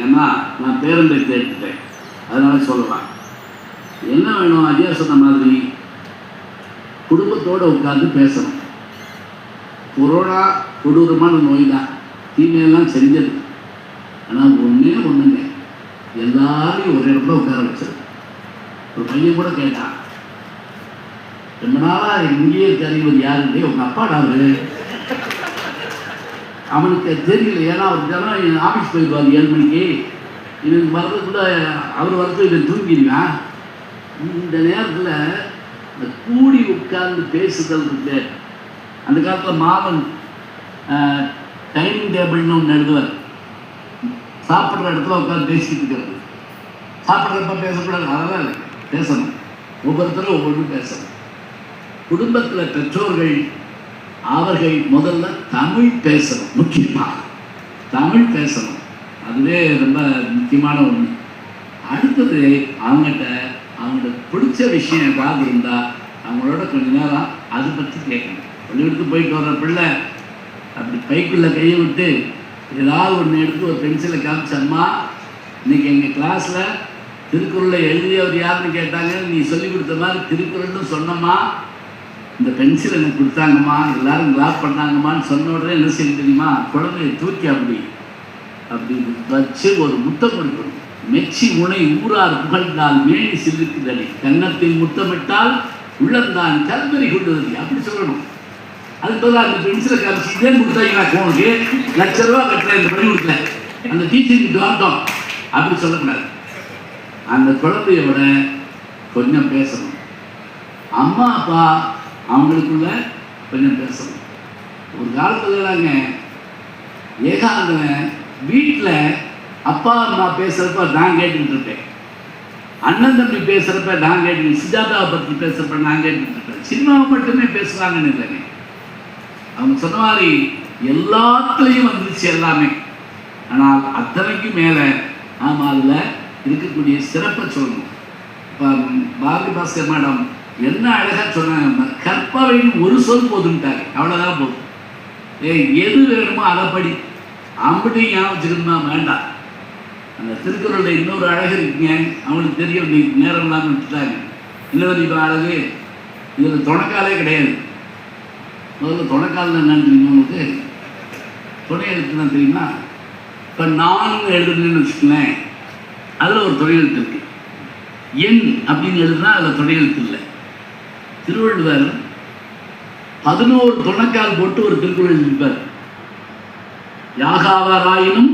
ஏன்னா நான் பேரம்பை கேட்டுட்டேன், அதனால சொல்லலாம். என்ன வேணும்? ஐயா சொன்ன மாதிரி குடும்பத்தோடு உட்கார்ந்து பேசணும். கொரோனா கொடூரமான நோய் தான், தீமையெல்லாம் செஞ்சது. ஆனால் ஒன்றுங்க, எல்லாரையும் ஒரு இடத்துல உட்கார வச்சிருக்கு. ஒரு பையன் கூட கேட்டான், ரொம்ப நாளாக இங்கேயே தெரிவது யாருன்னு. உங்கள் அப்பாடாரு. அவனுக்கு தெரியல, ஏன்னா அவர் தினம் ஆஃபீஸ் போயிடுவார் 7 மணிக்கு. இவனுக்கு வர்றதுக்குள்ள அவர் வரது இவன் தூங்கிடுவான். இந்த நேரத்தில் இந்த கூடி உட்கார்ந்து பேசுதல் இருக்கு. அந்த காலத்தில் மாவன் டைனிங் டேபிள்னு ஒன்று எழுதுவார். சாப்பிட்ற இடத்துல உட்காந்து பேசிக்கிட்டு இருக்கிறது. சாப்பிட்றப்ப பேசக்கூடாது, அதெல்லாம் இல்லை, பேசணும். ஒவ்வொருத்தரும் ஒவ்வொன்றும் பேசணும். குடும்பத்தில் பெற்றோர்கள் அவர்கள் முதல்ல தமிழ் பேசணும். முக்கியமாக தமிழ் பேசணும், அதுவே ரொம்ப முக்கியமான ஒன்று. அடுத்தது அவங்கள்ட்ட பிடிச்ச விஷயம் ஏதாவது இருந்தால் அவங்களோட கொஞ்ச நேரம் அதை பற்றி கேட்கணும். பள்ளிக்கூடத்துக்கு போயிட்டு வர்ற பிள்ளை அப்படி பைக்குள்ளே கையை விட்டு ஏதாவது ஒன்று எடுத்து ஒரு பென்சிலை காமிச்சம்மா, இன்னைக்கு எங்கள் கிளாஸில் திருக்குறளை எழுதியவர் யாருன்னு கேட்டாங்க, நீ சொல்லி கொடுத்த மாதிரி திருக்குறள்னு சொன்னம்மா, இந்த பென்சில் எனக்கு கொடுத்தாங்கம்மா, எல்லாரும் கிளாப் பண்ணாங்கம்மான்னு சொன்ன உடனே என்ன செய்ய தெரியுமா? குழந்தைய தூக்கி அப்படி வச்சு ஒரு முத்தம் கொடுக்கணும். மெச்சி உனை ஊரார் புகழ்ந்தால் மேனி சில்லுக்குதடி, கன்னத்தில் முத்தமிட்டால் உள்ளந்தான் கல்வரி கொண்டுதடி, அப்படி சொல்லணும். அது போல அந்த பென்சிலை காமிச்சு இதே கொடுத்தாங்க உனக்கு ₹1,00,000 கட்டுறேன் இந்த பள்ளிக்கூடத்துல, அந்த டீச்சருக்கு வாட்டம் அப்படி சொல்லக்கூடாது. அந்த குழந்தையோட கொஞ்சம் பேசணும். அம்மா அப்பா அவங்களுக்குள்ள கொஞ்சம் பேசணும். ஒரு காலத்துலங்க ஏகாந்தவன் வீட்டில் அப்பா அம்மா பேசுகிறப்ப நான் கேட்டுக்கிட்டு இருப்பேன், அண்ணன் தம்பி பேசுகிறப்ப நான் கேட்டு, சுஜாதாவை பற்றி பேசுகிறப்ப நான் கேட்டுக்கிட்டு இருப்பேன். சினிமாவை மட்டுமே பேசுகிறாங்கன்னு இல்லைங்க, அவங்க சொன்ன மாதிரி எல்லாத்துலேயும் வந்துருச்சு எல்லாமே. ஆனால் அத்தனைக்கு மேலே நாம் அதில் இருக்கக்கூடிய சிறப்பை சொல்லணும். இப்போ பாரதி பாஸ்கர் மேடம் என்ன அழகாக சொன்னாங்க, கற்பவைன்னு ஒரு சொல் போதுன்ட்டாங்க, அவ்வளோதான் போதும். எது வேணுமோ அதை படி, அம்பட்டையும் ஞாபகம் வச்சுக்கணுமா வேண்டாம். அந்த திருக்குறளில் இன்னொரு அழகு இருக்குங்க, அவங்களுக்கு தெரியும், நேரம் இல்லாமல் விட்டுட்டாங்க. இன்னொரு இப்போ அழகு, இதில் துணைக்காலே கிடையாது. முதல்ல துணைக்கால் என்னன்னு தெரியுமா உங்களுக்கு? துணை எழுத்துனா தெரியுமா? இப்போ நான் எழுதுன்னு வச்சுக்கலேன், அதில் ஒரு துணை எழுத்து இருக்கு. எண் அப்படின்னு எழுதுனா அதில் துணை எழுத்து இல்லை. திருவள்ளுவர் 11 துணைக்கால் போட்டு ஒரு திருக்குறள் எழுதியிருப்பார். யாகாவராயினும்